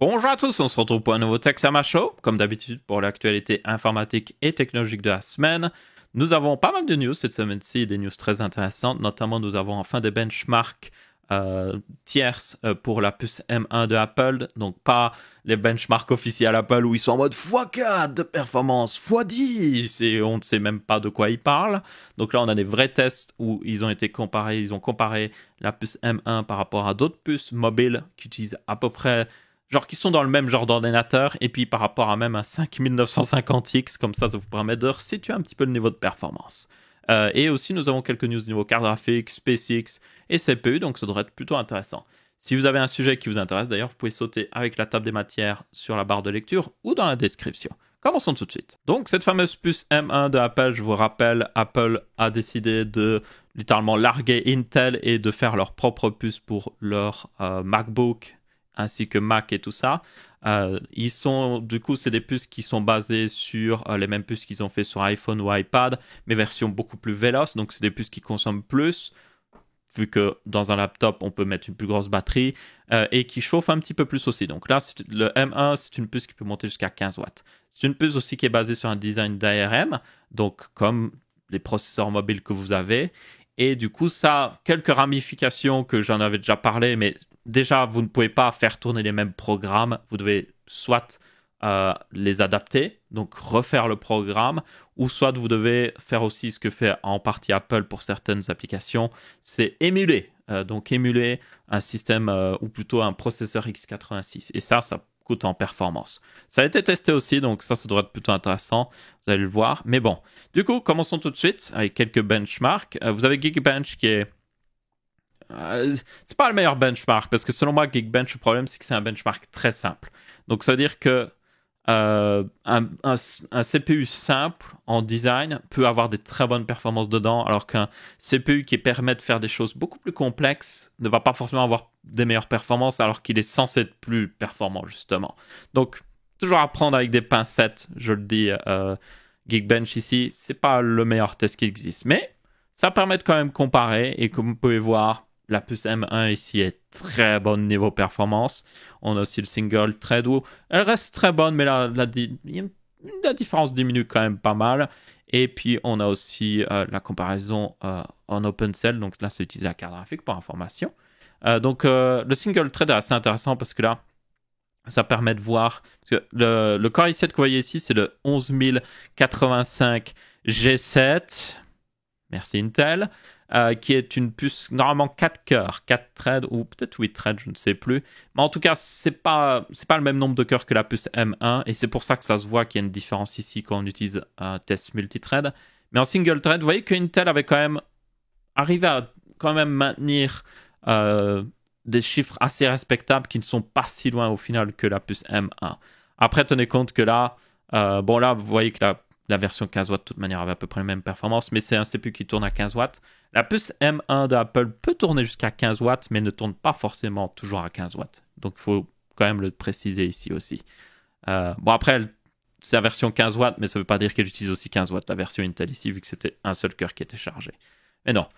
Bonjour à tous, on se retrouve pour un nouveau Texama Show, comme d'habitude pour l'actualité informatique et technologique de la semaine. Nous avons pas mal de news cette semaine-ci, des news très intéressantes, notamment nous avons enfin des benchmarks tierces pour la puce M1 de Apple, donc pas les benchmarks officiels Apple où ils sont en mode x4 de performance, x10 et on ne sait même pas de quoi ils parlent. Donc là on a des vrais tests où ils ont comparé la puce M1 par rapport à d'autres puces mobiles qui utilisent à peu près genre qui sont dans le même genre d'ordinateur, et puis par rapport à même un 5950X, comme ça vous permet de resituer un petit peu le niveau de performance. Et aussi, nous avons quelques news niveau carte graphique, SpaceX et CPU, donc ça devrait être plutôt intéressant. Si vous avez un sujet qui vous intéresse, d'ailleurs, vous pouvez sauter avec la table des matières sur la barre de lecture ou dans la description. Commençons tout de suite. Donc, cette fameuse puce M1 de Apple, je vous rappelle, Apple a décidé de littéralement larguer Intel et de faire leur propre puce pour leur MacBook ainsi que Mac et tout ça. Du coup, c'est des puces qui sont basées sur les mêmes puces qu'ils ont fait sur iPhone ou iPad, mais version beaucoup plus véloce. Donc, c'est des puces qui consomment plus, vu que dans un laptop, on peut mettre une plus grosse batterie, et qui chauffent un petit peu plus aussi. Donc là, le M1, c'est une puce qui peut monter jusqu'à 15 watts. C'est une puce aussi qui est basée sur un design d'ARM, donc comme les processeurs mobiles que vous avez. Et du coup, ça a quelques ramifications que j'en avais déjà parlé, mais déjà, vous ne pouvez pas faire tourner les mêmes programmes. Vous devez soit les adapter, donc refaire le programme, ou soit vous devez faire aussi ce que fait en partie Apple pour certaines applications, c'est émuler. Donc émuler un système, ou plutôt un processeur x86. Et ça coûte en performance. Ça a été testé aussi, donc ça devrait être plutôt intéressant. Vous allez le voir. Mais bon, du coup, commençons tout de suite avec quelques benchmarks. Vous avez Geekbench qui est... c'est pas le meilleur benchmark, parce que selon moi, Geekbench, le problème, c'est que c'est un benchmark très simple. Donc ça veut dire que un CPU simple en design peut avoir des très bonnes performances dedans, alors qu'un CPU qui permet de faire des choses beaucoup plus complexes ne va pas forcément avoir des meilleures performances, alors qu'il est censé être plus performant justement. Donc toujours à prendre avec des pincettes, je le dis. Geekbench ici, c'est pas le meilleur test qui existe, mais ça permet de quand même comparer, et comme vous pouvez voir, la puce M1 ici est très bonne niveau performance. On a aussi le single thread où elle reste très bonne, mais la différence diminue quand même pas mal. Et puis on a aussi la comparaison en OpenCell, donc là c'est utilisé la carte graphique pour information. Donc le single thread est assez intéressant parce que là ça permet de voir, parce que le Core i7 que vous voyez ici, c'est le 11085 G7. Merci Intel. Qui est une puce normalement 4 cœurs, 4 threads ou peut-être 8 threads, je ne sais plus. Mais en tout cas, c'est pas le même nombre de cœurs que la puce M1, et c'est pour ça que ça se voit qu'il y a une différence ici quand on utilise un test multithread. Mais en single thread, vous voyez que Intel avait quand même arrivé à quand même maintenir des chiffres assez respectables qui ne sont pas si loin au final que la puce M1. Après, tenez compte que là, là, vous voyez que la version 15 watts, de toute manière, avait à peu près les mêmes performances, mais c'est un CPU qui tourne à 15 watts. La puce M1 d'Apple peut tourner jusqu'à 15 watts, mais ne tourne pas forcément toujours à 15 watts. Donc, il faut quand même le préciser ici aussi. Après, c'est la version 15 watts, mais ça ne veut pas dire qu'elle utilise aussi 15 watts, la version Intel ici, vu que c'était un seul cœur qui était chargé. Mais non.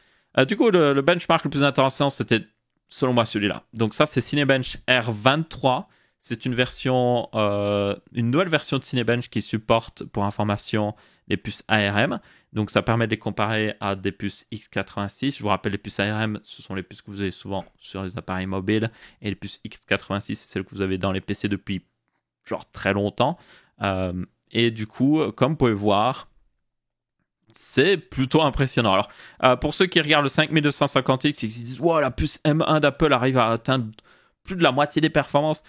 Du coup, le benchmark le plus intéressant, c'était, selon moi, celui-là. Donc ça, c'est Cinebench R23. C'est une nouvelle version de Cinebench qui supporte, pour information, les puces ARM. Donc ça permet de les comparer à des puces x86. Je vous rappelle, les puces ARM, ce sont les puces que vous avez souvent sur les appareils mobiles. Et les puces x86, c'est celles que vous avez dans les PC depuis genre très longtemps. Et du coup, comme vous pouvez voir, c'est plutôt impressionnant. Alors, pour ceux qui regardent le 5250X et qui se disent « Wow, la puce M1 d'Apple arrive à atteindre plus de la moitié des performances »,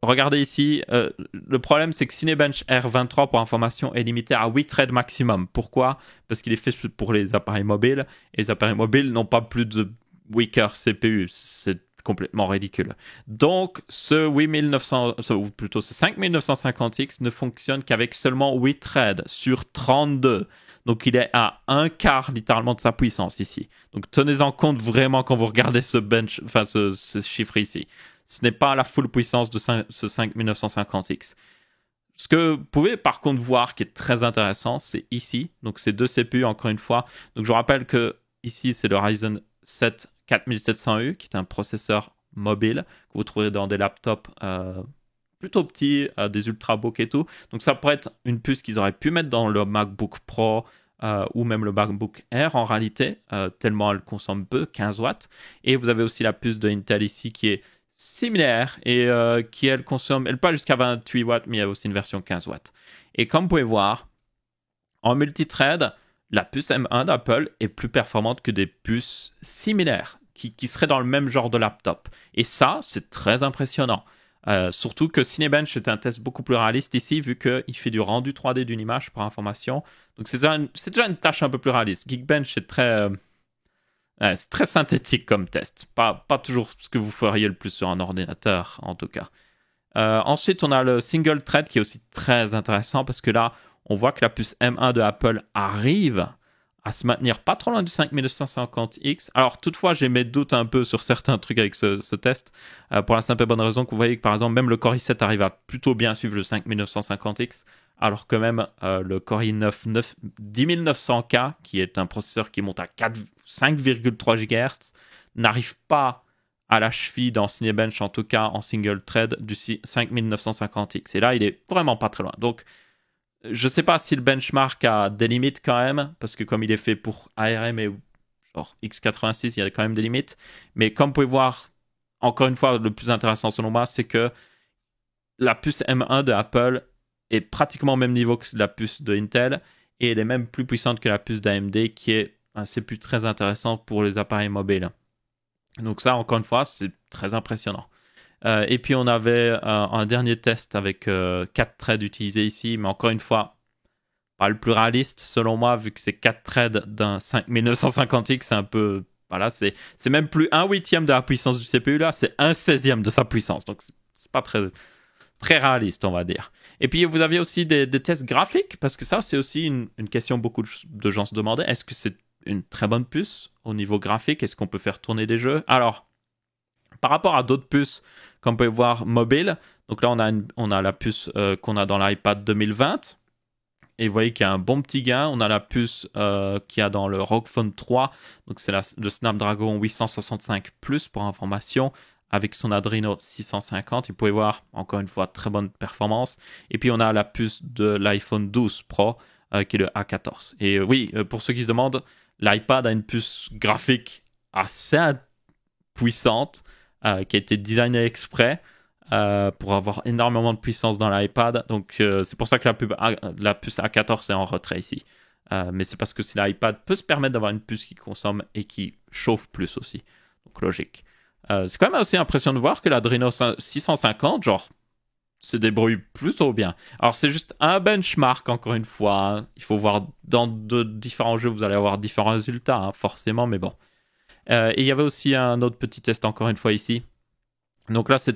regardez ici, le problème c'est que Cinebench R23 pour information est limité à 8 threads maximum. Pourquoi ? Parce qu'il est fait pour les appareils mobiles, et les appareils mobiles n'ont pas plus de 8 cœurs CPU. C'est complètement ridicule. Donc ce 5950X ne fonctionne qu'avec seulement 8 threads sur 32. Donc il est à un quart littéralement de sa puissance ici. Donc tenez-en compte vraiment quand vous regardez ce chiffre ici. Ce n'est pas la full puissance de ce 5950X. Ce que vous pouvez par contre voir qui est très intéressant, c'est ici. Donc c'est deux CPU encore une fois. Donc je vous rappelle que ici c'est le Ryzen 7 4700U qui est un processeur mobiles que vous trouverez dans des laptops plutôt petits, des ultrabooks et tout. Donc ça pourrait être une puce qu'ils auraient pu mettre dans le MacBook Pro ou même le MacBook Air en réalité, tellement elle consomme peu, 15 watts. Et vous avez aussi la puce de Intel ici qui est similaire et qui elle consomme, elle peut aller jusqu'à 28 watts, mais il y a aussi une version 15 watts. Et comme vous pouvez voir, en multithread, la puce M1 d'Apple est plus performante que des puces similaires qui seraient dans le même genre de laptop. Et ça, c'est très impressionnant. Surtout que Cinebench est un test beaucoup plus réaliste ici, vu qu'il fait du rendu 3D d'une image par information. Donc c'est déjà une tâche un peu plus réaliste. Geekbench c'est très synthétique comme test. Pas toujours ce que vous feriez le plus sur un ordinateur, en tout cas. Ensuite, on a le single thread qui est aussi très intéressant parce que là, on voit que la puce M1 de Apple arrive à se maintenir pas trop loin du 5950X. Alors, toutefois, j'ai mes doutes un peu sur certains trucs avec ce test, pour la simple et bonne raison que vous voyez que, par exemple, même le Core i7 arrive à plutôt bien suivre le 5950X, alors que même le Core i9 10900K, qui est un processeur qui monte à 5,3 GHz, n'arrive pas à la cheville dans Cinebench, en tout cas en single thread, du 5950X. Et là, il est vraiment pas très loin. Donc, je sais pas si le benchmark a des limites quand même, parce que comme il est fait pour ARM et genre x86, il y a quand même des limites. Mais comme vous pouvez voir, encore une fois, le plus intéressant selon moi, c'est que la puce M1 de Apple est pratiquement au même niveau que la puce de Intel, et elle est même plus puissante que la puce d'AMD, qui est un CPU très intéressant pour les appareils mobiles. Donc ça, encore une fois, c'est très impressionnant. Et puis on avait un dernier test avec 4 threads utilisés ici, mais encore une fois, pas le plus réaliste selon moi, vu que c'est 4 threads d'un 5950X, c'est un peu... Voilà, c'est même plus 1/8 de la puissance du CPU là, c'est 1/16 de sa puissance. Donc c'est pas très réaliste, on va dire. Et puis vous aviez aussi des tests graphiques, parce que ça c'est aussi une question que beaucoup de gens se demandaient. Est-ce que c'est une très bonne puce au niveau graphique? Est-ce qu'on peut faire tourner des jeux? Alors, par rapport à d'autres puces, comme vous pouvez voir, mobile, donc là on a la puce qu'on a dans l'iPad 2020, et vous voyez qu'il y a un bon petit gain. On a la puce qu'il y a dans le ROG Phone 3, donc c'est le Snapdragon 865 Plus pour information, avec son Adreno 650. Et vous pouvez voir, encore une fois, très bonne performance. Et puis on a la puce de l'iPhone 12 Pro, qui est le A14. Et oui, pour ceux qui se demandent, l'iPad a une puce graphique assez puissante, qui a été designée exprès pour avoir énormément de puissance dans l'iPad. Donc c'est pour ça que la puce A14 est en retrait ici. Mais c'est parce que si l'iPad peut se permettre d'avoir une puce qui consomme et qui chauffe plus aussi. Donc logique. C'est quand même aussi impressionnant de voir que l'Adreno 650, genre, se débrouille plutôt bien. Alors c'est juste un benchmark, encore une fois. Hein. Il faut voir dans de différents jeux, vous allez avoir différents résultats, hein, forcément, mais bon. Et il y avait aussi un autre petit test, encore une fois, ici. Donc là, c'est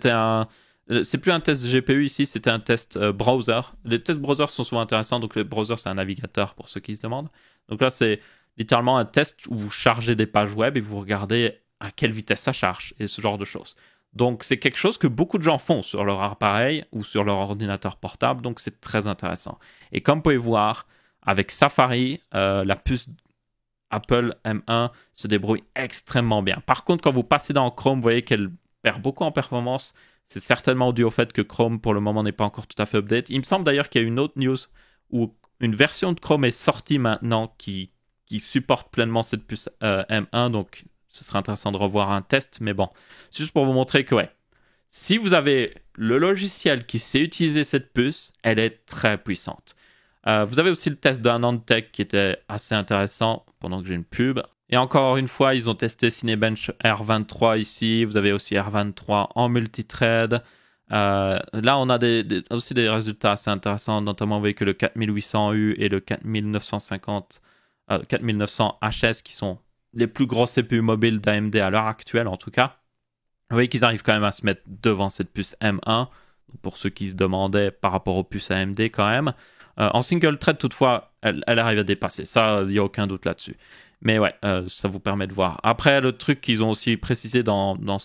plus un test GPU ici, c'était un test browser. Les tests browser sont souvent intéressants, donc le browser, c'est un navigateur pour ceux qui se demandent. Donc là, c'est littéralement un test où vous chargez des pages web et vous regardez à quelle vitesse ça charge et ce genre de choses. Donc c'est quelque chose que beaucoup de gens font sur leur appareil ou sur leur ordinateur portable, donc c'est très intéressant. Et comme vous pouvez voir, avec Safari, la puce Apple M1 se débrouille extrêmement bien. Par contre, quand vous passez dans Chrome, vous voyez qu'elle perd beaucoup en performance. C'est certainement dû au fait que Chrome, pour le moment, n'est pas encore tout à fait update. Il me semble d'ailleurs qu'il y a une autre news où une version de Chrome est sortie maintenant qui supporte pleinement cette puce M1. Donc, ce serait intéressant de revoir un test. Mais bon, c'est juste pour vous montrer que, ouais, si vous avez le logiciel qui sait utiliser cette puce, elle est très puissante. Vous avez aussi le test d'un Antec qui était assez intéressant pendant que j'ai une pub. Et encore une fois, ils ont testé Cinebench R23 ici. Vous avez aussi R23 en multithread. Là, on a aussi des résultats assez intéressants, notamment avec le 4800U et le 4900 HS qui sont les plus gros CPU mobiles d'AMD à l'heure actuelle, en tout cas. Vous voyez qu'ils arrivent quand même à se mettre devant cette puce M1, pour ceux qui se demandaient par rapport aux puces AMD quand même. En single thread, toutefois, elle arrive à dépasser. Ça, il n'y a aucun doute là-dessus. Mais ouais, ça vous permet de voir. Après, le truc qu'ils ont aussi précisé dans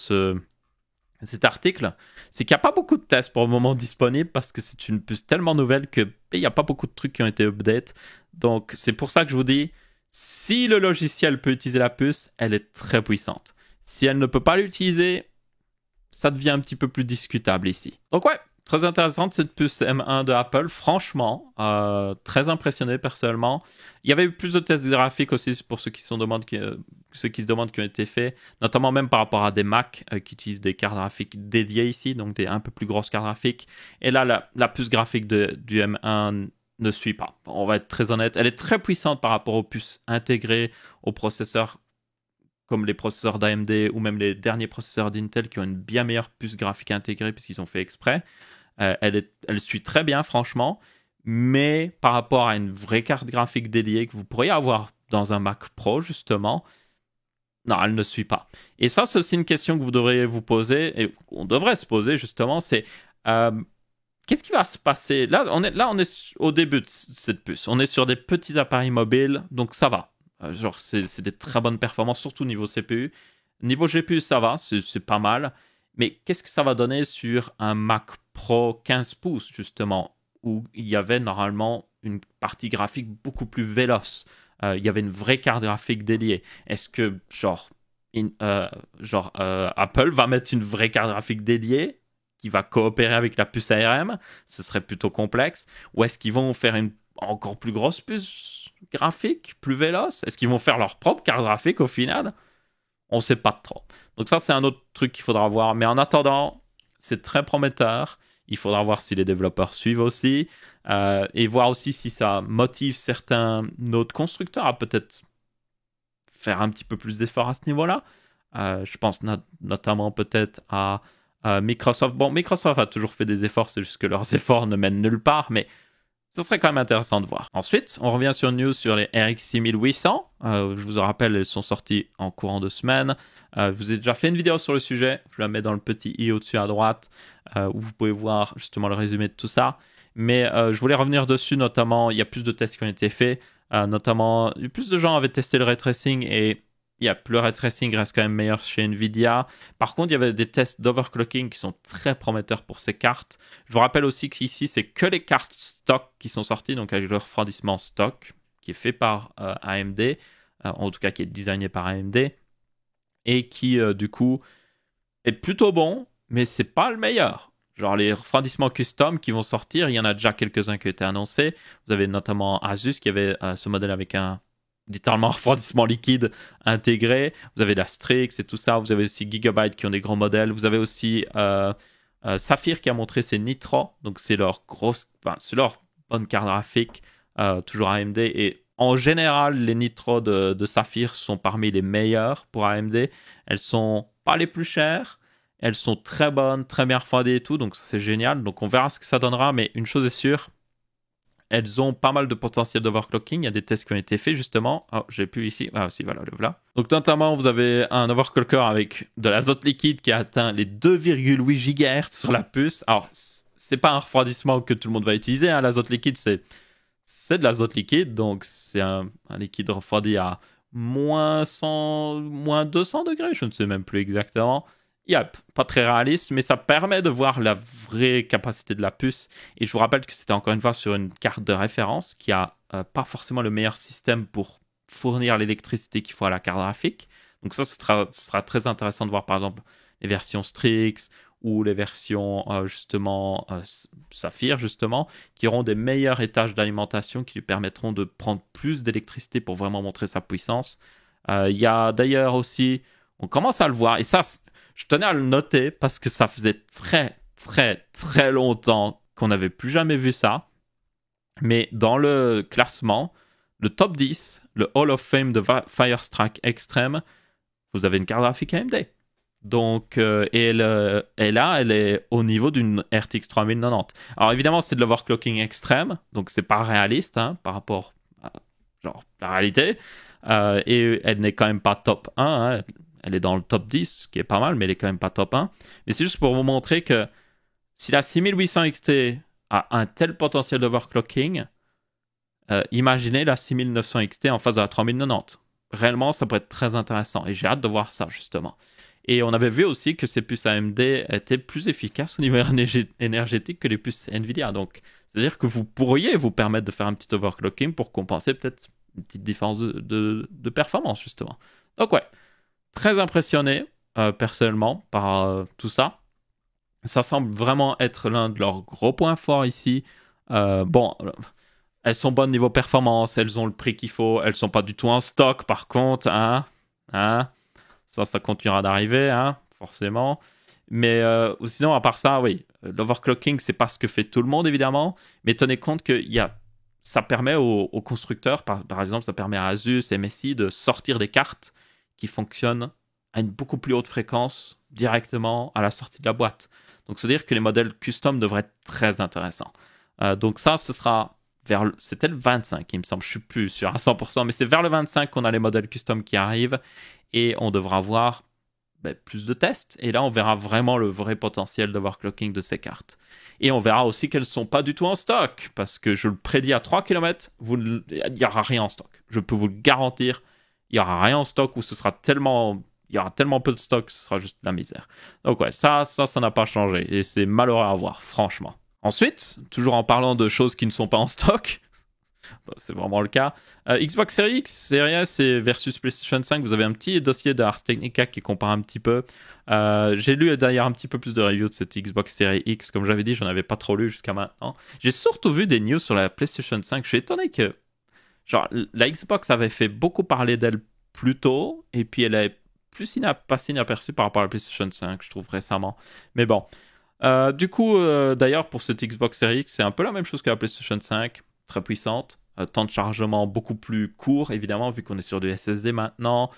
cet article, c'est qu'il n'y a pas beaucoup de tests pour le moment disponibles parce que c'est une puce tellement nouvelle qu'il n'y a pas beaucoup de trucs qui ont été update. Donc, c'est pour ça que je vous dis, si le logiciel peut utiliser la puce, elle est très puissante. Si elle ne peut pas l'utiliser, ça devient un petit peu plus discutable ici. Donc ouais, très intéressante cette puce M1 de Apple, franchement, très impressionné personnellement. Il y avait eu plus de tests graphiques aussi pour ceux qui se demandent qui ont été faits, notamment même par rapport à des Mac qui utilisent des cartes graphiques dédiées ici, donc des un peu plus grosses cartes graphiques. Et là, la puce graphique du M1 ne suit pas. On va être très honnête, elle est très puissante par rapport aux puces intégrées aux processeurs comme les processeurs d'AMD ou même les derniers processeurs d'Intel qui ont une bien meilleure puce graphique intégrée puisqu'ils ont fait exprès. Elle suit très bien, franchement, mais par rapport à une vraie carte graphique dédiée que vous pourriez avoir dans un Mac Pro, justement, non, elle ne suit pas. Et ça, c'est aussi une question que vous devriez vous poser, et on devrait se poser, justement, c'est qu'est-ce qui va se passer? Là, on est au début de cette puce. On est sur des petits appareils mobiles, donc ça va. Genre, c'est des très bonnes performances, surtout niveau CPU. Niveau GPU, ça va, c'est pas mal. Mais qu'est-ce que ça va donner sur un Mac Pro 15 pouces, justement, où il y avait normalement une partie graphique beaucoup plus véloce. Il y avait une vraie carte graphique dédiée. Est-ce que, Apple va mettre une vraie carte graphique dédiée qui va coopérer avec la puce ARM? Ce serait plutôt complexe. Ou est-ce qu'ils vont faire une encore plus grosse puce graphique, plus véloce? Est-ce qu'ils vont faire leur propre carte graphique au final? On ne sait pas trop. Donc ça, c'est un autre truc qu'il faudra voir. Mais en attendant, c'est très prometteur. Il faudra voir si les développeurs suivent aussi. Et voir aussi si ça motive certains autres constructeurs à peut-être faire un petit peu plus d'efforts à ce niveau-là. Je pense notamment peut-être à Microsoft. Bon, Microsoft a toujours fait des efforts, c'est juste que leurs efforts ne mènent nulle part. Mais ce serait quand même intéressant de voir. Ensuite, on revient sur une news sur les RX 6800. Je vous en rappelle, elles sont sorties en courant de semaine. Je vous ai déjà fait une vidéo sur le sujet. Je la mets dans le petit i au-dessus à droite, où vous pouvez voir justement le résumé de tout ça. Mais je voulais revenir dessus, notamment, il y a plus de tests qui ont été faits. Notamment, plus de gens avaient testé le ray tracing et le ray tracing reste quand même meilleur chez Nvidia. Par contre, il y avait des tests d'overclocking qui sont très prometteurs pour ces cartes. Je vous rappelle aussi qu'ici, c'est que les cartes stock qui sont sorties, donc avec le refroidissement stock, qui est fait par AMD, en tout cas qui est designé par AMD, et qui, du coup, est plutôt bon, mais c'est pas le meilleur. Genre les refroidissements custom qui vont sortir, il y en a déjà quelques-uns qui ont été annoncés. Vous avez notamment Asus qui avait ce modèle avec un littéralement refroidissement liquide intégré. Vous avez la Strix et tout ça. Vous avez aussi Gigabyte qui ont des grands modèles. Vous avez aussi Saphir qui a montré ses Nitro. Donc c'est leur c'est leur bonne carte graphique, toujours AMD. Et en général, les Nitro de Saphir sont parmi les meilleurs pour AMD. Elles sont pas les plus chères. Elles sont très bonnes, très bien refroidies et tout. Donc c'est génial. Donc on verra ce que ça donnera. Mais une chose est sûre, elles ont pas mal de potentiel d'overclocking. Il y a des tests qui ont été faits justement. Oh, j'ai plus ici. Ah, si, voilà, le voilà. Donc, notamment, vous avez un overclocker avec de l'azote liquide qui a atteint les 2,8 GHz sur la puce. Alors, c'est pas un refroidissement que tout le monde va utiliser. Hein. L'azote liquide, c'est de l'azote liquide. Donc, c'est un liquide refroidi à moins 100, moins 200 degrés. Je ne sais même plus exactement. Yep, pas très réaliste, mais ça permet de voir la vraie capacité de la puce. Et je vous rappelle que c'était encore une fois sur une carte de référence qui a pas forcément le meilleur système pour fournir l'électricité qu'il faut à la carte graphique. Donc ça, ce sera très intéressant de voir par exemple les versions Strix ou les versions Saphir justement, qui auront des meilleurs étages d'alimentation qui lui permettront de prendre plus d'électricité pour vraiment montrer sa puissance. Il y a d'ailleurs aussi, on commence à le voir, et ça, je tenais à le noter parce que ça faisait très, très, très longtemps qu'on n'avait plus jamais vu ça. Mais dans le classement, le top 10, le Hall of Fame de Firestrike Extreme, vous avez une carte graphique AMD. Donc, et là, elle est au niveau d'une RTX 3090. Alors évidemment, c'est de l'overclocking extrême, donc c'est pas réaliste hein, par rapport à la réalité. Et elle n'est quand même pas top 1. Hein. Elle est dans le top 10, ce qui est pas mal, mais elle est quand même pas top 1. Mais c'est juste pour vous montrer que si la 6800 XT a un tel potentiel d'overclocking, imaginez la 6900 XT en face de la 3090. Réellement, ça pourrait être très intéressant. Et j'ai hâte de voir ça, justement. Et on avait vu aussi que ces puces AMD étaient plus efficaces au niveau énergétique que les puces Nvidia. Donc, c'est-à-dire que vous pourriez vous permettre de faire un petit overclocking pour compenser peut-être une petite différence de performance, justement. Donc, ouais. Très impressionné, personnellement, par tout ça. Ça semble vraiment être l'un de leurs gros points forts ici. Bon, elles sont bonnes niveau performance, elles ont le prix qu'il faut, elles sont pas du tout en stock par contre, hein. Ça continuera d'arriver, hein, forcément. Mais sinon, à part ça, oui, l'overclocking, c'est pas ce que fait tout le monde, évidemment. Mais tenez compte que ça permet aux constructeurs, par exemple, ça permet à Asus, MSI de sortir des cartes qui fonctionnent à une beaucoup plus haute fréquence directement à la sortie de la boîte. Donc, c'est-à-dire que les modèles custom devraient être très intéressants. Donc ça, ce sera c'était le 25, il me semble. Je suis plus sûr à 100%, mais c'est vers le 25 qu'on a les modèles custom qui arrivent et on devra voir plus de tests. Et là, on verra vraiment le vrai potentiel d'overclocking de ces cartes. Et on verra aussi qu'elles ne sont pas du tout en stock, parce que je le prédis à 3 km, il n'y aura rien en stock. Je peux vous le garantir, il n'y aura rien en stock où il y aura tellement peu de stock, ce sera juste de la misère. Donc ouais, ça n'a pas changé. Et c'est malheureux à voir, franchement. Ensuite, toujours en parlant de choses qui ne sont pas en stock, c'est vraiment le cas. Xbox Series X, Series S et versus PlayStation 5, vous avez un petit dossier de Ars Technica qui compare un petit peu. J'ai lu d'ailleurs un petit peu plus de reviews de cette Xbox Series X. Comme j'avais dit, j'en avais pas trop lu jusqu'à maintenant. J'ai surtout vu des news sur la PlayStation 5. Je suis étonné que genre, la Xbox avait fait beaucoup parler d'elle plus tôt, et puis elle est passée inaperçue par rapport à la PlayStation 5, je trouve, récemment. Mais bon. Du coup, d'ailleurs, pour cette Xbox Series X, c'est un peu la même chose que la PlayStation 5, très puissante. Temps de chargement beaucoup plus court, évidemment, vu qu'on est sur du SSD maintenant.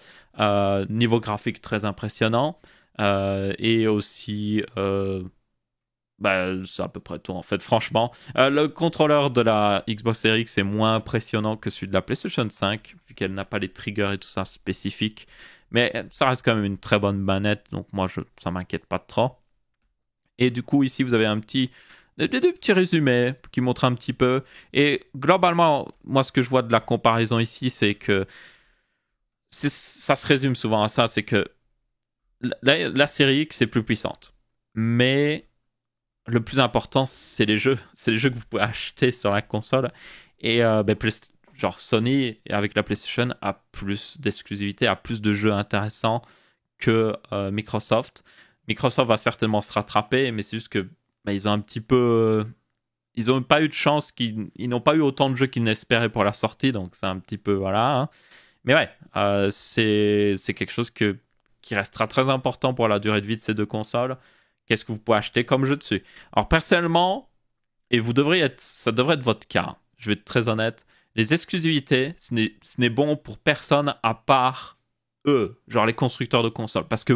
Niveau graphique très impressionnant. Et aussi, c'est à peu près tout, en fait, franchement. Le contrôleur de la Xbox Series X est moins impressionnant que celui de la PlayStation 5, vu qu'elle n'a pas les triggers et tout ça spécifiques. Mais ça reste quand même une très bonne manette, donc moi, ça m'inquiète pas trop. Et du coup, ici, vous avez des petits résumés qui montrent un petit peu. Et globalement, moi, ce que je vois de la comparaison ici, c'est que ça se résume souvent à ça, c'est que la série X est plus puissante. Mais le plus important, c'est les jeux. C'est les jeux que vous pouvez acheter sur la console. Et genre Sony, avec la PlayStation, a plus d'exclusivité, a plus de jeux intéressants que Microsoft. Microsoft va certainement se rattraper, mais c'est juste que ils ont un petit peu. Ils n'ont pas eu de chance, ils n'ont pas eu autant de jeux qu'ils n'espéraient pour la sortie, donc c'est un petit peu. Voilà. Hein. Mais ouais, c'est quelque chose qui restera très important pour la durée de vie de ces deux consoles. Qu'est-ce que vous pouvez acheter comme jeu dessus? Alors personnellement, et ça devrait être votre cas, je vais être très honnête, les exclusivités, ce n'est bon pour personne à part eux, genre les constructeurs de consoles. Parce que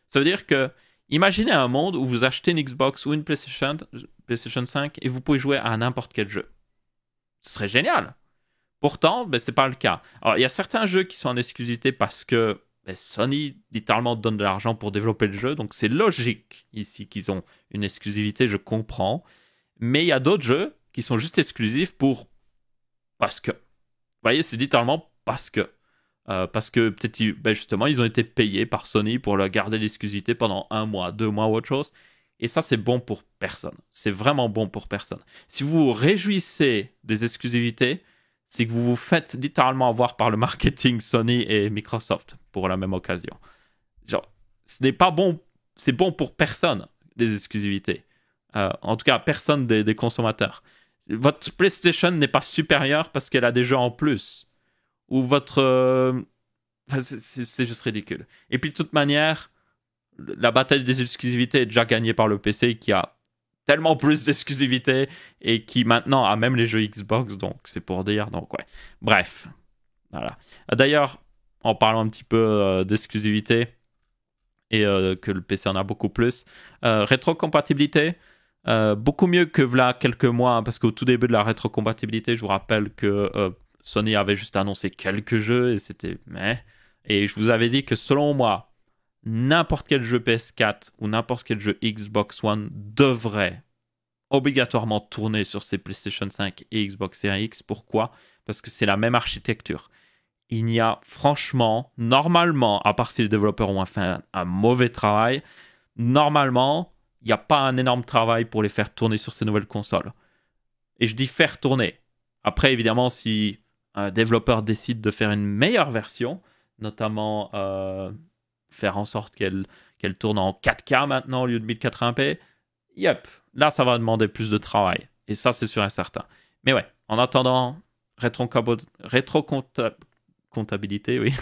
ça veut dire que, imaginez un monde où vous achetez une Xbox ou une PlayStation 5 et vous pouvez jouer à n'importe quel jeu. Ce serait génial. Pourtant, c'est pas le cas. Alors, il y a certains jeux qui sont en exclusivité parce que Sony, littéralement, donne de l'argent pour développer le jeu. Donc, c'est logique ici qu'ils ont une exclusivité, je comprends. Mais il y a d'autres jeux qui sont juste exclusifs parce que. Vous voyez, c'est littéralement parce que. Parce que peut-être justement ils ont été payés par Sony pour leur garder l'exclusivité pendant 1 mois, 2 mois ou autre chose. Et ça, c'est bon pour personne. C'est vraiment bon pour personne. Si vous vous réjouissez des exclusivités, c'est que vous vous faites littéralement avoir par le marketing Sony et Microsoft pour la même occasion. Genre, ce n'est pas bon. C'est bon pour personne, les exclusivités. En tout cas, personne des consommateurs. Votre PlayStation n'est pas supérieure parce qu'elle a des jeux en plus. Ou votre. C'est juste ridicule. Et puis, de toute manière, la bataille des exclusivités est déjà gagnée par le PC qui a tellement plus d'exclusivités et qui maintenant a même les jeux Xbox, donc c'est pour dire. Donc, ouais. Bref. Voilà. D'ailleurs, en parlant un petit peu d'exclusivité et que le PC en a beaucoup plus, rétrocompatibilité. Beaucoup mieux que voilà quelques mois, hein, parce qu'au tout début de la rétrocompatibilité, je vous rappelle que Sony avait juste annoncé quelques jeux et c'était et je vous avais dit que selon moi, n'importe quel jeu PS4 ou n'importe quel jeu Xbox One devrait obligatoirement tourner sur ces PlayStation 5 et Xbox Series X. Pourquoi? Parce que c'est la même architecture. Il n'y a franchement, normalement, à part si les développeurs ont fait un mauvais travail, normalement, il n'y a pas un énorme travail pour les faire tourner sur ces nouvelles consoles. Et je dis faire tourner. Après, évidemment, si un développeur décide de faire une meilleure version, notamment faire en sorte qu'elle tourne en 4K maintenant au lieu de 1080p, Yep, là, ça va demander plus de travail. Et ça, c'est sûr et certain. Mais ouais, en attendant, rétrocomptabilité, oui.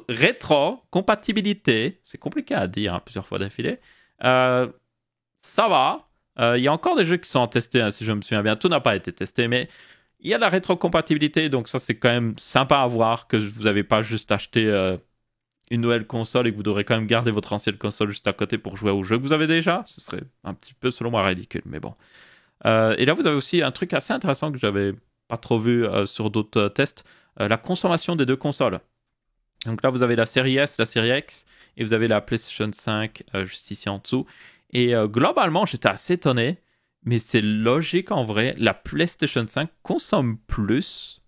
Rétrocompatibilité, c'est compliqué à dire hein, plusieurs fois d'affilée. Euh, Ça va. Il y a encore des jeux qui sont testés, hein, si je me souviens bien. Tout n'a pas été testé, mais il y a de la rétrocompatibilité, donc ça c'est quand même sympa à voir que vous n'avez pas juste acheté une nouvelle console et que vous devrez quand même garder votre ancienne console juste à côté pour jouer aux jeux que vous avez déjà. Ce serait un petit peu selon moi ridicule, mais bon. Et là vous avez aussi un truc assez intéressant que j'avais pas trop vu sur d'autres tests, la consommation des deux consoles. Donc là, vous avez la série S, la série X, et vous avez la PlayStation 5 juste ici en dessous. Et globalement, j'étais assez étonné, mais c'est logique en vrai. La PlayStation 5 consomme plus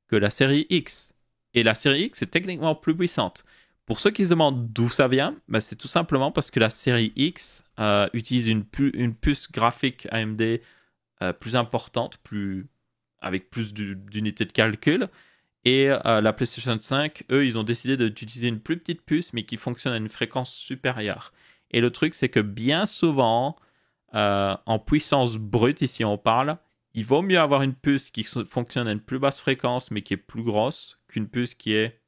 que la série X. Et la série X est techniquement plus puissante. Pour ceux qui se demandent d'où ça vient, bah, c'est tout simplement parce que la série X utilise une puce graphique AMD plus importante, avec plus d'unités de calcul. Et la PlayStation 5, eux, ils ont décidé d'utiliser une plus petite puce, mais qui fonctionne à une fréquence supérieure. Et le truc, c'est que bien souvent, en puissance brute, ici on parle, il vaut mieux avoir une puce qui fonctionne à une plus basse fréquence, mais qui est plus grosse, qu'une puce qui est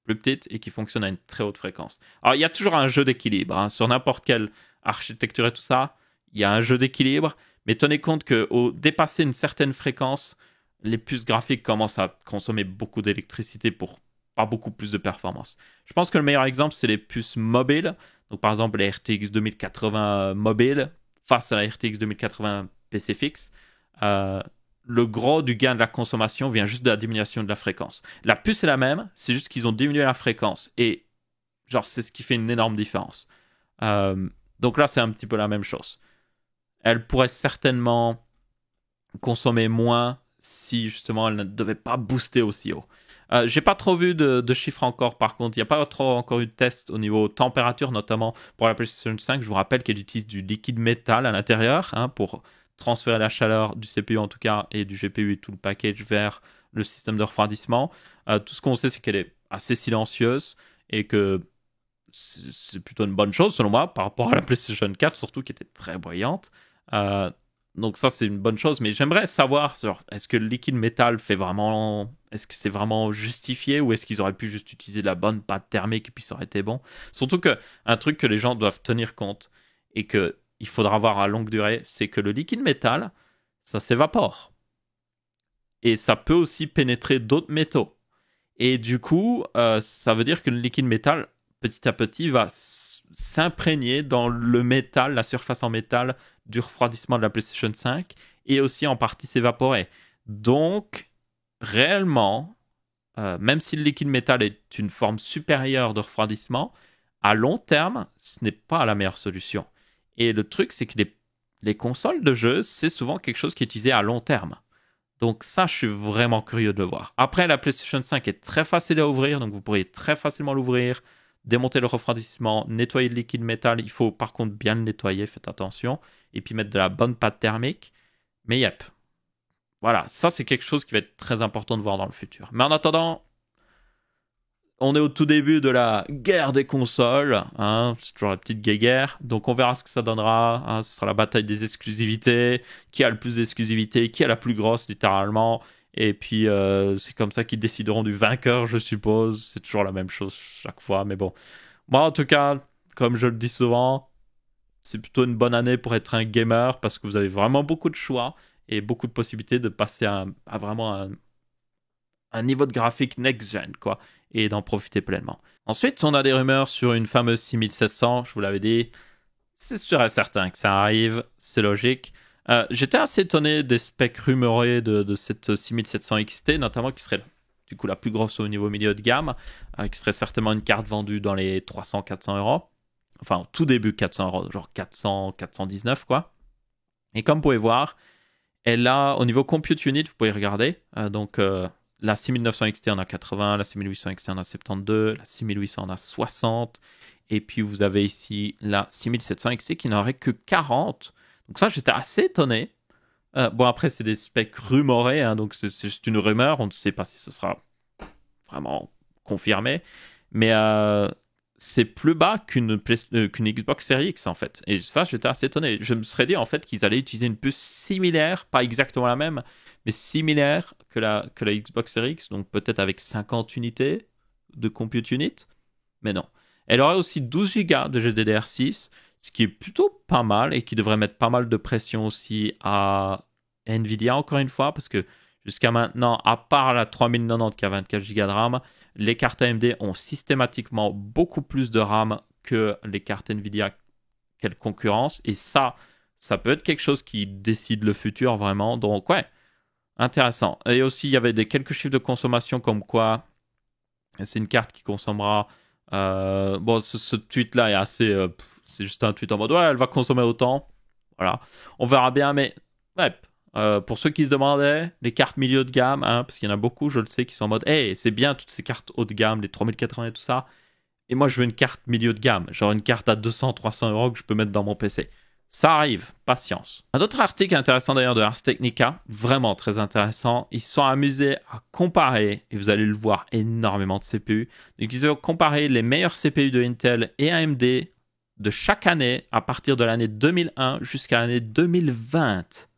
plus petite et qui fonctionne à une très haute fréquence. Alors, il y a toujours un jeu d'équilibre. Hein. Sur n'importe quelle architecture et tout ça, il y a un jeu d'équilibre. Mais tenez compte qu'au dépasser une certaine fréquence, les puces graphiques commencent à consommer beaucoup d'électricité pour pas beaucoup plus de performance. Je pense que le meilleur exemple, c'est les puces mobiles. Donc, par exemple, la RTX 2080 mobile face à la RTX 2080 PC fixe. Le gros du gain de la consommation vient juste de la diminution de la fréquence. La puce est la même, c'est juste qu'ils ont diminué la fréquence. Et genre, c'est ce qui fait une énorme différence. Donc là, c'est un petit peu la même chose. Elle pourrait certainement consommer moins si justement elle ne devait pas booster aussi haut. J'ai pas trop vu de chiffres encore par contre. Il n'y a pas trop encore eu de tests au niveau température, notamment pour la PlayStation 5. Je vous rappelle qu'elle utilise du liquide métal à l'intérieur hein, pour transférer la chaleur du CPU en tout cas et du GPU et tout le package vers le système de refroidissement. Tout ce qu'on sait, c'est qu'elle est assez silencieuse et que c'est plutôt une bonne chose selon moi par rapport à la PlayStation 4, surtout qui était très bruyante. Donc ça, c'est une bonne chose, mais j'aimerais savoir, est-ce que le liquide métal fait vraiment... Est-ce que c'est vraiment justifié ou est-ce qu'ils auraient pu juste utiliser la bonne pâte thermique et puis ça aurait été bon? Surtout que un truc que les gens doivent tenir compte et que il faudra voir à longue durée, c'est que le liquide métal, ça s'évapore. Et ça peut aussi pénétrer d'autres métaux. Et du coup, ça veut dire que le liquide métal, petit à petit, va s'imprégner dans le métal, la surface en métal du refroidissement de la PlayStation 5 et aussi en partie s'évaporer. Donc, réellement, même si le liquide métal est une forme supérieure de refroidissement, à long terme, ce n'est pas la meilleure solution. Et le truc, c'est que les consoles de jeux, c'est souvent quelque chose qui est utilisé à long terme. Donc ça, je suis vraiment curieux de le voir. Après, la PlayStation 5 est très facile à ouvrir, donc vous pourriez très facilement l'ouvrir, démonter le refroidissement, nettoyer le liquide métal. Il faut par contre bien le nettoyer, faites attention. Et puis mettre de la bonne pâte thermique. Mais yep. Voilà, ça c'est quelque chose qui va être très important de voir dans le futur. Mais en attendant, on est au tout début de la guerre des consoles. Hein, c'est toujours la petite guerre. Donc on verra ce que ça donnera. Hein, ce sera la bataille des exclusivités. Qui a le plus d'exclusivités? Qui a la plus grosse, littéralement? Et puis c'est comme ça qu'ils décideront du vainqueur, je suppose. C'est toujours la même chose chaque fois. Mais bon. Moi, en tout cas, comme je le dis souvent, c'est plutôt une bonne année pour être un gamer parce que vous avez vraiment beaucoup de choix et beaucoup de possibilités de passer à vraiment un niveau de graphique next-gen, quoi, et d'en profiter pleinement. Ensuite, on a des rumeurs sur une fameuse 6700, je vous l'avais dit. C'est sûr et certain que ça arrive, c'est logique. J'étais assez étonné des specs rumorés de cette 6700 XT, notamment qui serait du coup la plus grosse au niveau milieu de gamme, qui serait certainement une carte vendue dans les 300-400 euros. Enfin, au tout début 400 euros, genre 400, 419 quoi. Et comme vous pouvez voir, elle a au niveau compute unit, vous pouvez regarder, donc la 6900 XT en a 80, la 6800 XT en a 72, la 6800 en a 60, et puis vous avez ici la 6700 XT qui n'aurait que 40. Donc ça, j'étais assez étonné. Bon, après, c'est des specs rumorés, hein, donc c'est juste une rumeur, on ne sait pas si ce sera vraiment confirmé. Mais c'est plus bas qu'une Xbox Series X en fait. Et ça, j'étais assez étonné. Je me serais dit en fait qu'ils allaient utiliser une puce similaire, pas exactement la même, mais similaire que la Xbox Series X, donc peut-être avec 50 unités de compute unit. Mais non. Elle aurait aussi 12 Go de GDDR6, ce qui est plutôt pas mal et qui devrait mettre pas mal de pression aussi à Nvidia, encore une fois, parce que jusqu'à maintenant, à part la 3090 qui a 24 Go de RAM, les cartes AMD ont systématiquement beaucoup plus de RAM que les cartes Nvidia qu'elles concurrencent. Et ça peut être quelque chose qui décide le futur vraiment. Donc ouais, intéressant. Et aussi, il y avait quelques chiffres de consommation comme quoi c'est une carte qui consommera... bon, ce tweet-là est assez... c'est juste un tweet en mode, ouais, elle va consommer autant. Voilà. On verra bien, mais... Ouais. Pour ceux qui se demandaient, les cartes milieu de gamme, hein, parce qu'il y en a beaucoup, je le sais, qui sont en mode, hey, c'est bien toutes ces cartes haut de gamme, les 3080 et tout ça. Et moi, je veux une carte milieu de gamme. Genre une carte à 200-300 euros que je peux mettre dans mon PC. Ça arrive, patience. Un autre article intéressant d'ailleurs de Ars Technica, vraiment très intéressant. Ils se sont amusés à comparer, et vous allez le voir, énormément de CPU. Donc ils ont comparé les meilleurs CPU de Intel et AMD de chaque année à partir de l'année 2001 jusqu'à l'année 2020.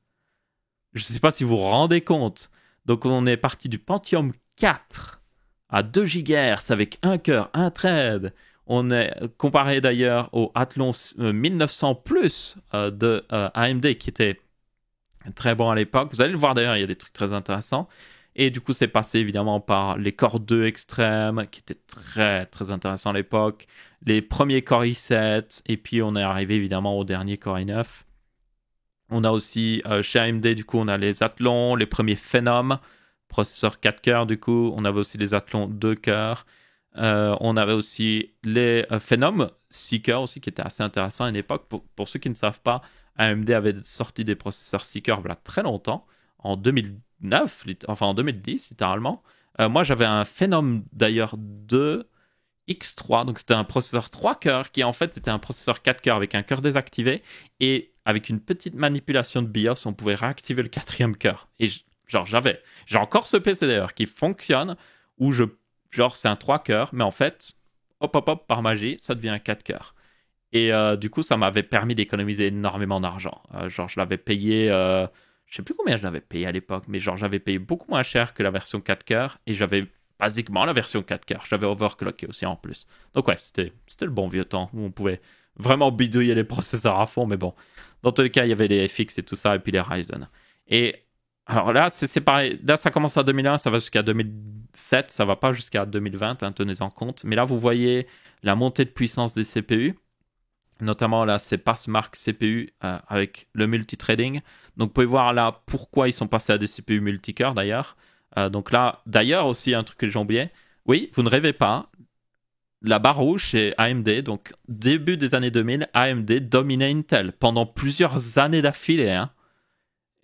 Je ne sais pas si vous vous rendez compte. Donc on est parti du Pentium 4 à 2 GHz avec un cœur, un thread. On est comparé d'ailleurs au Athlon 1900 Plus de AMD qui était très bon à l'époque. Vous allez le voir d'ailleurs, il y a des trucs très intéressants. Et du coup, c'est passé évidemment par les Core 2 extrêmes qui étaient très très intéressants à l'époque. Les premiers Core i7. Et puis on est arrivé évidemment au dernier Core i9. On a aussi, chez AMD, du coup, on a les Athlon, les premiers Phenom, processeur 4 cœurs, du coup. On avait aussi les Athlon 2 cœurs. On avait aussi les Phenom 6 cœurs aussi, qui étaient assez intéressants à une époque. Pour ceux qui ne savent pas, AMD avait sorti des processeurs 6 cœurs il y a très longtemps, en 2009, enfin en 2010, littéralement. Moi, j'avais un Phenom, d'ailleurs, 2 X3, donc c'était un processeur 3 cœurs qui en fait était un processeur 4 cœurs avec un cœur désactivé et avec une petite manipulation de BIOS on pouvait réactiver le quatrième cœur. Et j'ai encore ce PC d'ailleurs qui fonctionne où genre c'est un 3 cœurs mais en fait hop hop hop par magie ça devient un 4 cœurs. Et du coup ça m'avait permis d'économiser énormément d'argent. Genre je l'avais payé, je sais plus combien je l'avais payé à l'époque, mais genre j'avais payé beaucoup moins cher que la version 4 cœurs et j'avais basiquement la version 4 cœurs. J'avais overclocké aussi en plus. Donc ouais, c'était le bon vieux temps où on pouvait vraiment bidouiller les processeurs à fond. Mais bon, dans tous les cas, il y avait les FX et tout ça, et puis les Ryzen. Et alors là, c'est pareil. Là, ça commence à 2001, ça va jusqu'à 2007. Ça va pas jusqu'à 2020, hein, tenez-en compte. Mais là, vous voyez la montée de puissance des CPU. Notamment là, c'est Passmark CPU avec le multithreading. Donc vous pouvez voir là pourquoi ils sont passés à des CPU multicœurs d'ailleurs. Donc là, d'ailleurs aussi un truc que j'ai oublié. Oui, vous ne rêvez pas. La barre rouge, c'est AMD. Donc début des années 2000, AMD dominait Intel pendant plusieurs années d'affilée. Hein.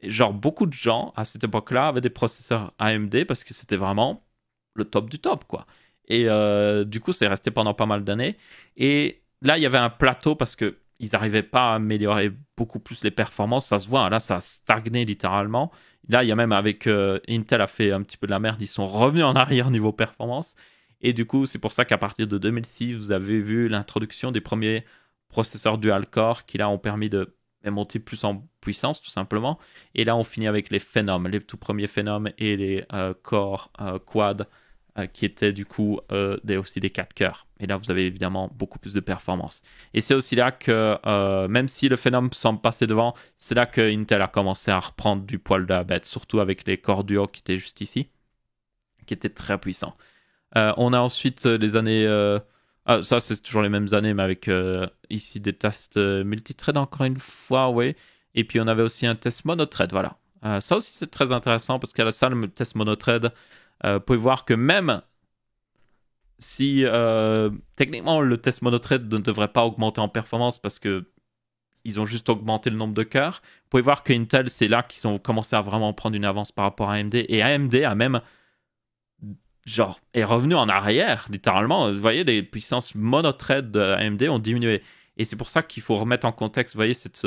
Et genre beaucoup de gens à cette époque-là avaient des processeurs AMD parce que c'était vraiment le top du top, quoi. Et du coup, c'est resté pendant pas mal d'années. Et là, il y avait un plateau parce que ils n'arrivaient pas à améliorer beaucoup plus les performances. Ça se voit, hein. Là, ça a stagné littéralement. Là, il y a même avec Intel a fait un petit peu de la merde. Ils sont revenus en arrière niveau performance. Et du coup, c'est pour ça qu'à partir de 2006, vous avez vu l'introduction des premiers processeurs dual-core qui, là, ont permis de monter plus en puissance, tout simplement. Et là, on finit avec les Phenom, les tout premiers Phenom et les Core Quad qui étaient du coup aussi des 4 cœurs. Et là, vous avez évidemment beaucoup plus de performance. Et c'est aussi là que, même si le Phenom semble passer devant, c'est là que Intel a commencé à reprendre du poil de la bête, surtout avec les Core Duo qui étaient juste ici, qui étaient très puissants. On a ensuite les années... ça, c'est toujours les mêmes années, mais avec ici des tests multithread encore une fois, oui. Et puis, on avait aussi un test monothread, voilà. Ça aussi, c'est très intéressant parce qu'à la salle, le test monothread, vous pouvez voir que même si techniquement le test monothread ne devrait pas augmenter en performance parce que ils ont juste augmenté le nombre de cœurs, vous pouvez voir que Intel, c'est là qu'ils ont commencé à vraiment prendre une avance par rapport à AMD. Et AMD a même genre est revenu en arrière, littéralement. Vous voyez, les puissances monothread de AMD ont diminué. Et c'est pour ça qu'il faut remettre en contexte, vous voyez, cette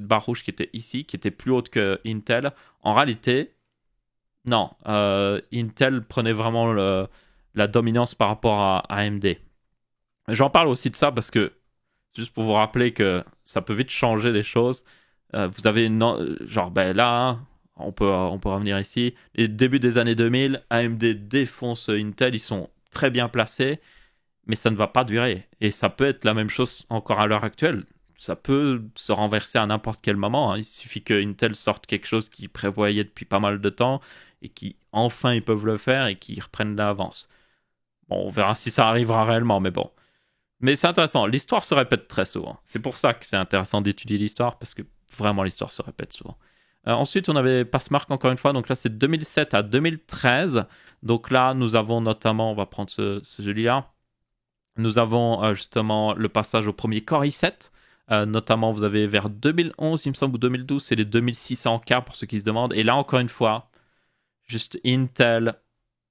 barre rouge qui était ici, qui était plus haute que Intel. En réalité, non, Intel prenait vraiment la dominance par rapport à AMD. J'en parle aussi de ça parce que, juste pour vous rappeler que ça peut vite changer les choses. Vous avez genre ben là, hein, on peut revenir ici. Les débuts des années 2000, AMD défonce Intel, ils sont très bien placés, mais ça ne va pas durer. Et ça peut être la même chose encore à l'heure actuelle. Ça peut se renverser à n'importe quel moment, hein. Il suffit que Intel sorte quelque chose qu'ils prévoyaient depuis pas mal de temps et qui enfin ils peuvent le faire et qu'ils reprennent l'avance. Bon, on verra si ça arrivera réellement, mais bon. Mais c'est intéressant, l'histoire se répète très souvent. C'est pour ça que c'est intéressant d'étudier l'histoire, parce que vraiment l'histoire se répète souvent. Ensuite, on avait Passmark encore une fois, donc là c'est 2007 à 2013. Donc là, nous avons notamment, on va prendre ce joli-là, nous avons justement le passage au premier Core i7. Notamment, vous avez vers 2011, il me semble, ou 2012, c'est les 2600K pour ceux qui se demandent. Et là, encore une fois, juste Intel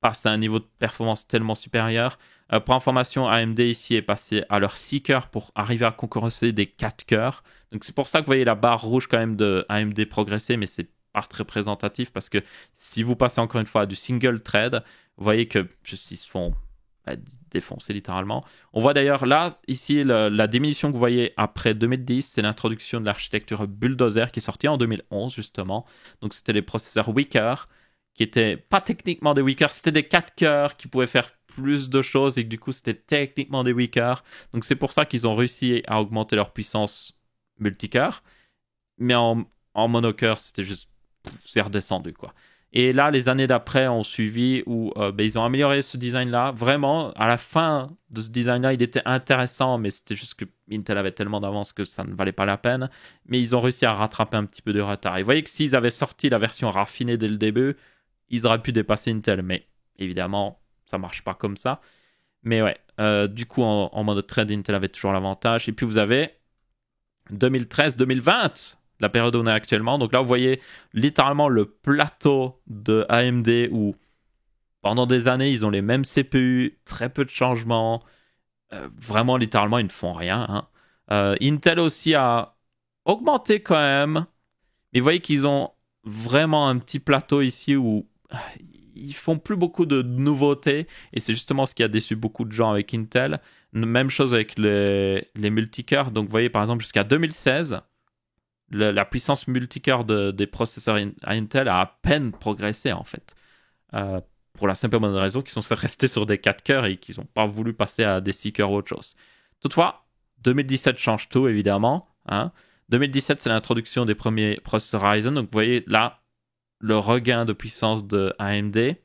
passe à un niveau de performance tellement supérieur. Pour information, AMD ici est passé à leur 6 cœurs pour arriver à concurrencer des 4 cœurs. Donc c'est pour ça que vous voyez la barre rouge quand même de AMD progresser, mais c'est pas très représentatif parce que si vous passez encore une fois à du single thread, vous voyez que juste ils se font défoncer littéralement. On voit d'ailleurs là, ici, la diminution que vous voyez après 2010, c'est l'introduction de l'architecture Bulldozer qui est sortie en 2011 justement. Donc c'était les processeurs Weaker qui étaient pas techniquement des weakers, c'était des 4 cœurs qui pouvaient faire plus de choses et que du coup c'était techniquement des weakers. Donc c'est pour ça qu'ils ont réussi à augmenter leur puissance multicœur. Mais en monocœur, c'était juste, c'est redescendu quoi. Et là, les années d'après ont suivi où ils ont amélioré ce design-là. Vraiment, à la fin de ce design-là, il était intéressant, mais c'était juste que Intel avait tellement d'avance que ça ne valait pas la peine. Mais ils ont réussi à rattraper un petit peu de retard. Et vous voyez que s'ils avaient sorti la version raffinée dès le début, ils auraient pu dépasser Intel. Mais évidemment, ça marche pas comme ça. Mais ouais, du coup, en mode trade, Intel avait toujours l'avantage. Et puis vous avez 2013-2020, la période où on est actuellement. Donc là, vous voyez littéralement le plateau de AMD où pendant des années, ils ont les mêmes CPU, très peu de changements. Vraiment, littéralement, ils ne font rien, hein. Intel aussi a augmenté quand même. Mais vous voyez qu'ils ont vraiment un petit plateau ici où ils font plus beaucoup de nouveautés. Et c'est justement ce qui a déçu beaucoup de gens avec Intel. Même chose avec les multicœurs. Donc vous voyez par exemple jusqu'à 2016, la puissance multicœur des processeurs Intel a à peine progressé en fait. Pour la simple et bonne raison qu'ils sont restés sur des 4 cœurs et qu'ils n'ont pas voulu passer à des 6 cœurs ou autre chose. Toutefois, 2017 change tout évidemment, hein. 2017, c'est l'introduction des premiers processeurs Ryzen. Donc vous voyez là le regain de puissance de AMD,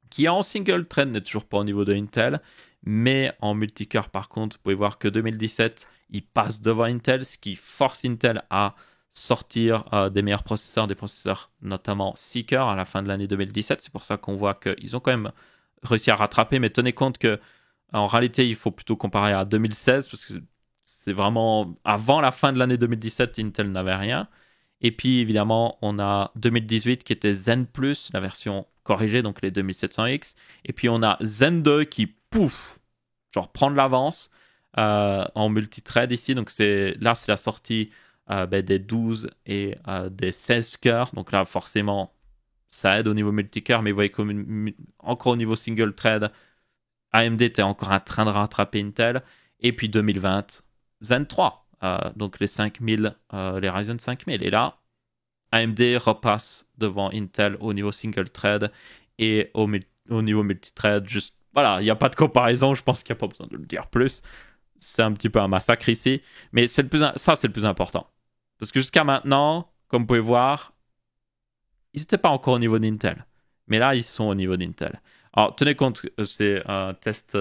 qui en single thread n'est toujours pas au niveau de Intel, mais en multicœur par contre, vous pouvez voir que 2017, il passe devant Intel, ce qui force Intel à sortir des meilleurs processeurs, des processeurs notamment 6 cœurs à la fin de l'année 2017. C'est pour ça qu'on voit qu'ils ont quand même réussi à rattraper, mais tenez compte que en réalité, il faut plutôt comparer à 2016 parce que c'est vraiment avant la fin de l'année 2017, Intel n'avait rien. Et puis évidemment, on a 2018 qui était Zen Plus, la version corrigée, donc les 2700X. Et puis on a Zen 2 qui, pouf, genre prend de l'avance en multithread ici. Donc là, c'est la sortie des 12 et des 16 cœurs. Donc là, forcément, ça aide au niveau multicœur, mais vous voyez comme encore au niveau single thread, AMD était encore en train de rattraper Intel. Et puis 2020, Zen 3. Donc les 5000, les Ryzen 5000. Et là, AMD repasse devant Intel au niveau single thread et au niveau multithread. Juste, voilà, il n'y a pas de comparaison. Je pense qu'il n'y a pas besoin de le dire plus. C'est un petit peu un massacre ici. Mais c'est ça, c'est le plus important. Parce que jusqu'à maintenant, comme vous pouvez voir, ils n'étaient pas encore au niveau d'Intel. Mais là, ils sont au niveau d'Intel. Alors, tenez compte que c'est un test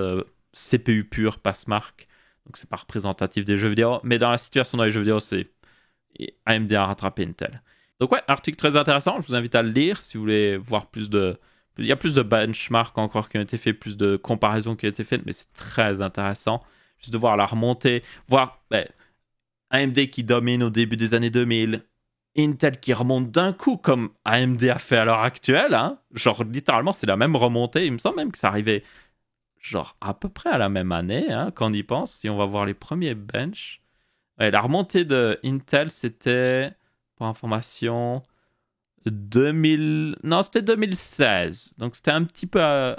CPU pur, Passmark. Donc, c'est pas représentatif des jeux vidéo. Mais dans la situation dans les jeux vidéo, c'est AMD a rattrapé Intel. Donc, ouais, article très intéressant. Je vous invite à le lire si vous voulez voir plus de. Il y a plus de benchmarks encore qui ont été faits, plus de comparaisons qui ont été faites, mais c'est très intéressant. Juste de voir la remontée, voir AMD qui domine au début des années 2000, Intel qui remonte d'un coup comme AMD a fait à l'heure actuelle, hein. Genre littéralement c'est la même remontée, il me semble même que ça arrivait genre à peu près à la même année, hein, quand on y pense, si on va voir les premiers bench. Ouais, la remontée de Intel c'était, pour information, 2000... Non, c'était 2016, donc c'était un petit peu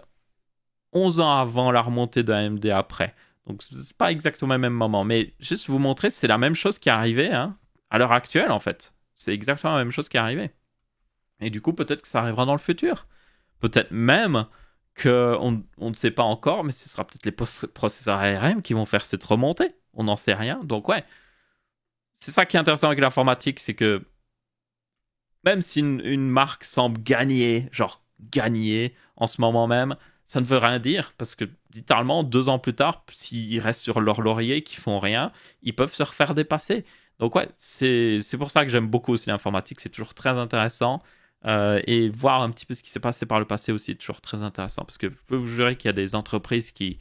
11 ans avant la remontée de AMD après. Donc, c'est pas exactement le même moment. Mais juste vous montrer, c'est la même chose qui est arrivée hein, à l'heure actuelle, en fait. C'est exactement la même chose qui est arrivée. Et du coup, peut-être que ça arrivera dans le futur. Peut-être même qu'on on ne sait pas encore, mais ce sera peut-être les processeurs ARM qui vont faire cette remontée. On n'en sait rien. Donc, ouais. C'est ça qui est intéressant avec l'informatique, c'est que même si une marque semble gagner, genre gagner en ce moment même, ça ne veut rien dire parce que littéralement 2 ans plus tard, s'ils restent sur leur laurier, qui font rien, ils peuvent se refaire dépasser. Donc ouais, c'est pour ça que j'aime beaucoup aussi l'informatique, c'est toujours très intéressant. Et voir un petit peu ce qui s'est passé par le passé aussi est toujours très intéressant parce que je peux vous jurer qu'il y a des entreprises qui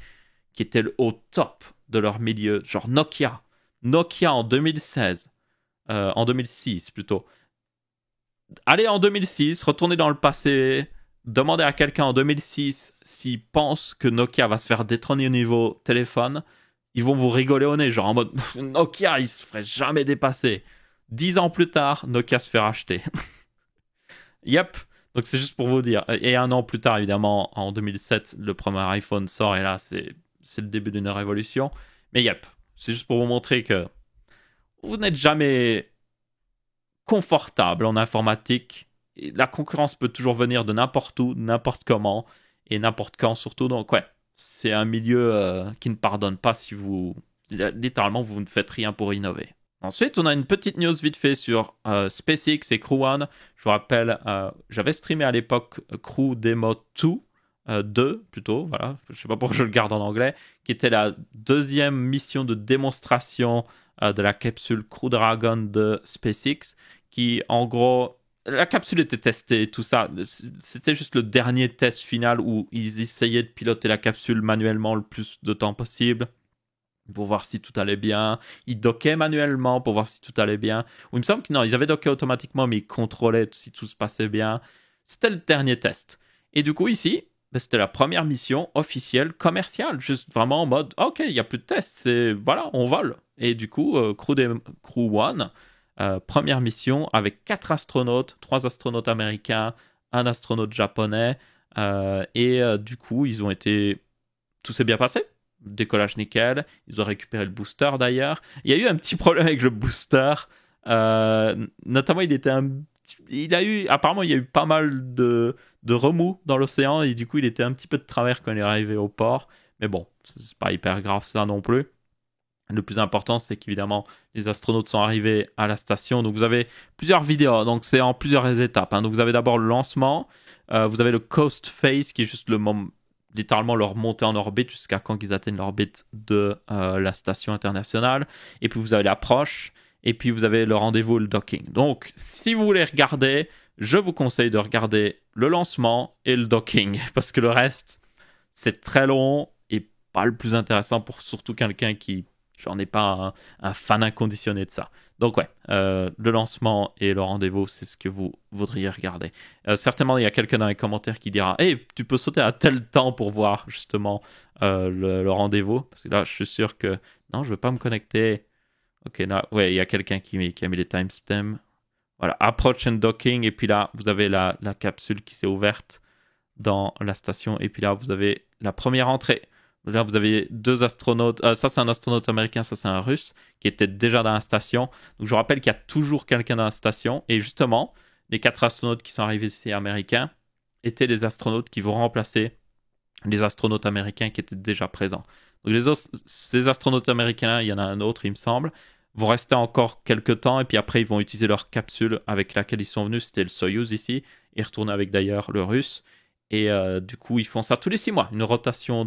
étaient au top de leur milieu, genre Nokia. Nokia en 2016, en 2006 plutôt. Allez en 2006, retournez dans le passé, demandez à quelqu'un en 2006 s'il pense que Nokia va se faire détrôner au niveau téléphone. Ils vont vous rigoler au nez, genre en mode Nokia, il se ferait jamais dépasser. 10 ans plus tard, Nokia se fait racheter. Yep. Donc c'est juste pour vous dire. Et 1 an plus tard, évidemment, en 2007, le premier iPhone sort et là, c'est le début d'une révolution. Mais yep. C'est juste pour vous montrer que vous n'êtes jamais confortable en informatique. Et la concurrence peut toujours venir de n'importe où, n'importe comment et n'importe quand surtout. Donc ouais, c'est un milieu qui ne pardonne pas si vous littéralement vous ne faites rien pour innover. Ensuite, on a une petite news vite fait sur SpaceX et Crew One. Je vous rappelle, j'avais streamé à l'époque Crew Demo 2 plutôt, voilà, je sais pas pourquoi je le garde en anglais, qui était la deuxième mission de démonstration de la capsule Crew Dragon de SpaceX, qui en gros, la capsule était testée, tout ça, c'était juste le dernier test final où ils essayaient de piloter la capsule manuellement le plus de temps possible pour voir si tout allait bien. Ils dockaient manuellement pour voir si tout allait bien. Ou il me semble que non, ils avaient docké automatiquement, mais ils contrôlaient si tout se passait bien. C'était le dernier test. Et du coup, ici, c'était la première mission officielle commerciale. Juste vraiment en mode, ok, il n'y a plus de test. C'est, voilà, on vole. Et du coup, Crew One, première mission avec 4 astronautes, 3 astronautes américains, un astronaute japonais. Du coup, ils ont été... Tout s'est bien passé. Décollage nickel. Ils ont récupéré le booster d'ailleurs. Il y a eu un petit problème avec le booster. Notamment, apparemment, il y a eu pas mal de remous dans l'océan et du coup, il était un petit peu de travers quand il est arrivé au port. Mais bon, c'est pas hyper grave ça non plus. Le plus important, c'est qu'évidemment, les astronautes sont arrivés à la station. Donc, vous avez plusieurs vidéos. Donc, c'est en plusieurs étapes. Donc, vous avez d'abord le lancement. Vous avez le coast phase, qui est juste littéralement leur montée en orbite jusqu'à quand ils atteignent l'orbite de la station internationale. Et puis, vous avez l'approche. Et puis, vous avez le rendez-vous, le docking. Donc, si vous voulez regarder, je vous conseille de regarder le lancement et le docking. Parce que le reste, c'est très long et pas le plus intéressant pour surtout quelqu'un qui... J'en ai pas un fan inconditionné de ça. Donc ouais, le lancement et le rendez-vous, c'est ce que vous voudriez regarder. Certainement, il y a quelqu'un dans les commentaires qui dira « Hey, tu peux sauter à tel temps pour voir justement le rendez-vous. » Parce que là, je suis sûr que... Non, je ne veux pas me connecter. Ok, là, ouais, il y a quelqu'un qui a mis les timestamps. Voilà, approach and docking. Et puis là, vous avez la capsule qui s'est ouverte dans la station. Et puis là, vous avez la première entrée. Là, vous avez 2 astronautes. Ça, c'est un astronaute américain, ça, c'est un russe qui était déjà dans la station. Donc, je vous rappelle qu'il y a toujours quelqu'un dans la station. Et justement, les 4 astronautes qui sont arrivés ici américains étaient les astronautes qui vont remplacer les astronautes américains qui étaient déjà présents. Donc, ces astronautes américains, il y en a un autre, il me semble, vont rester encore quelques temps. Et puis après, ils vont utiliser leur capsule avec laquelle ils sont venus. C'était le Soyuz ici. Ils retournent avec d'ailleurs le russe. Et du coup, ils font ça tous les 6 mois. Une rotation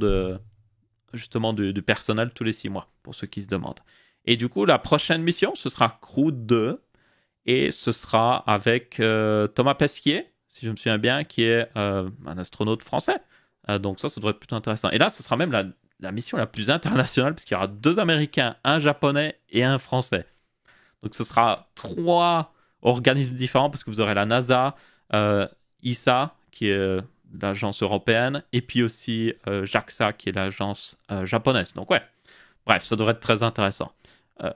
justement du personnel tous les 6 mois, pour ceux qui se demandent. Et du coup, la prochaine mission, ce sera Crew 2, et ce sera avec Thomas Pesquet, si je me souviens bien, qui est un astronaute français. Donc ça devrait être plutôt intéressant. Et là, ce sera même la mission la plus internationale, puisqu'il y aura 2 Américains, un Japonais et un Français. Donc ce sera 3 organismes différents, parce que vous aurez la NASA, ESA, qui est... l'agence européenne, et puis aussi JAXA, qui est l'agence japonaise. Donc ouais, bref, ça devrait être très intéressant.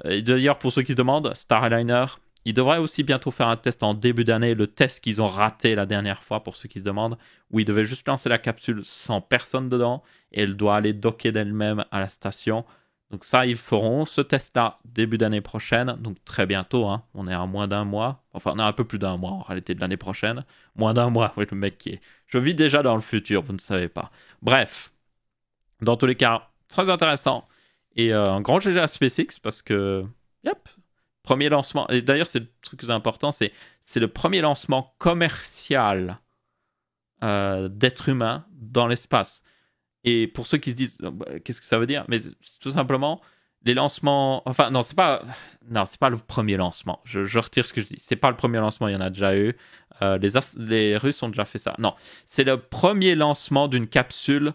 Et d'ailleurs, pour ceux qui se demandent, Star Airliner, ils devraient aussi bientôt faire un test en début d'année, le test qu'ils ont raté la dernière fois, pour ceux qui se demandent, où ils devaient juste lancer la capsule sans personne dedans, et elle doit aller docker d'elle-même à la station. Donc ça, ils feront ce test-là début d'année prochaine, donc très bientôt, hein. On est à moins d'un mois, enfin on est à un peu plus d'un mois en réalité de l'année prochaine. Moins d'un mois, oui, le mec qui est... Je vis déjà dans le futur, vous ne savez pas. Bref, dans tous les cas, très intéressant. Et un grand GG à SpaceX parce que, yep, premier lancement. Et d'ailleurs, c'est le truc plus important, c'est le premier lancement commercial d'êtres humains dans l'espace. Et pour ceux qui se disent, qu'est-ce que ça veut dire? Mais tout simplement, les lancements. Enfin, non, c'est pas. Non, c'est pas le premier lancement. Je retire ce que je dis. C'est pas le premier lancement, il y en a déjà eu. Les Russes ont déjà fait ça. Non, c'est le premier lancement d'une capsule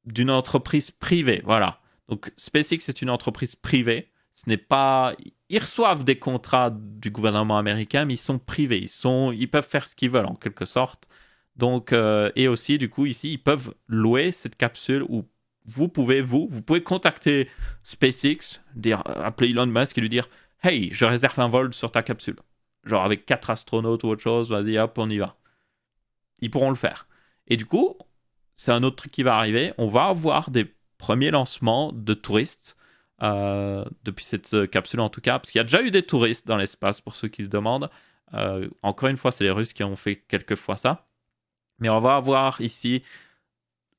d'une entreprise privée. Voilà. Donc, SpaceX est une entreprise privée. Ce n'est pas. Ils reçoivent des contrats du gouvernement américain, mais ils sont privés. Ils peuvent faire ce qu'ils veulent, en quelque sorte. Donc, et aussi, du coup, ici, ils peuvent louer cette capsule où vous pouvez contacter SpaceX, appeler Elon Musk et lui dire Hey, je réserve un vol sur ta capsule. Genre avec 4 astronautes ou autre chose, vas-y, hop, on y va. Ils pourront le faire. Et du coup, c'est un autre truc qui va arriver. On va avoir des premiers lancements de touristes depuis cette capsule en tout cas, parce qu'il y a déjà eu des touristes dans l'espace pour ceux qui se demandent. Encore une fois, c'est les Russes qui ont fait quelques fois ça. Mais on va avoir ici,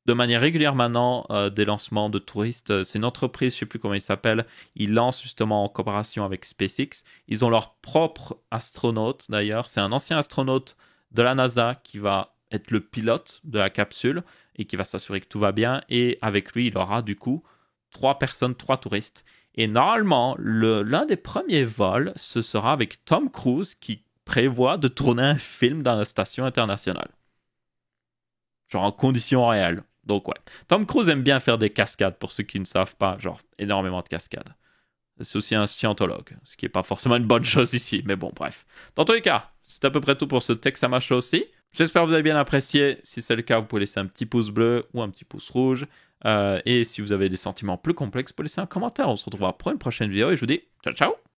de manière régulière maintenant, des lancements de touristes. C'est une entreprise, je ne sais plus comment il s'appelle. Ils lancent justement en coopération avec SpaceX. Ils ont leur propre astronaute d'ailleurs. C'est un ancien astronaute de la NASA qui va être le pilote de la capsule et qui va s'assurer que tout va bien. Et avec lui, il aura du coup 3 touristes. Et normalement, l'un des premiers vols, ce sera avec Tom Cruise qui prévoit de tourner un film dans la station internationale. Genre en conditions réelles. Donc ouais. Tom Cruise aime bien faire des cascades, pour ceux qui ne savent pas. Genre énormément de cascades. C'est aussi un scientologue, ce qui n'est pas forcément une bonne chose ici. Mais bon, bref. Dans tous les cas, c'est à peu près tout pour ce Texama Show aussi. J'espère que vous avez bien apprécié. Si c'est le cas, vous pouvez laisser un petit pouce bleu ou un petit pouce rouge. Et si vous avez des sentiments plus complexes, vous pouvez laisser un commentaire. On se retrouvera pour une prochaine vidéo et je vous dis ciao ciao.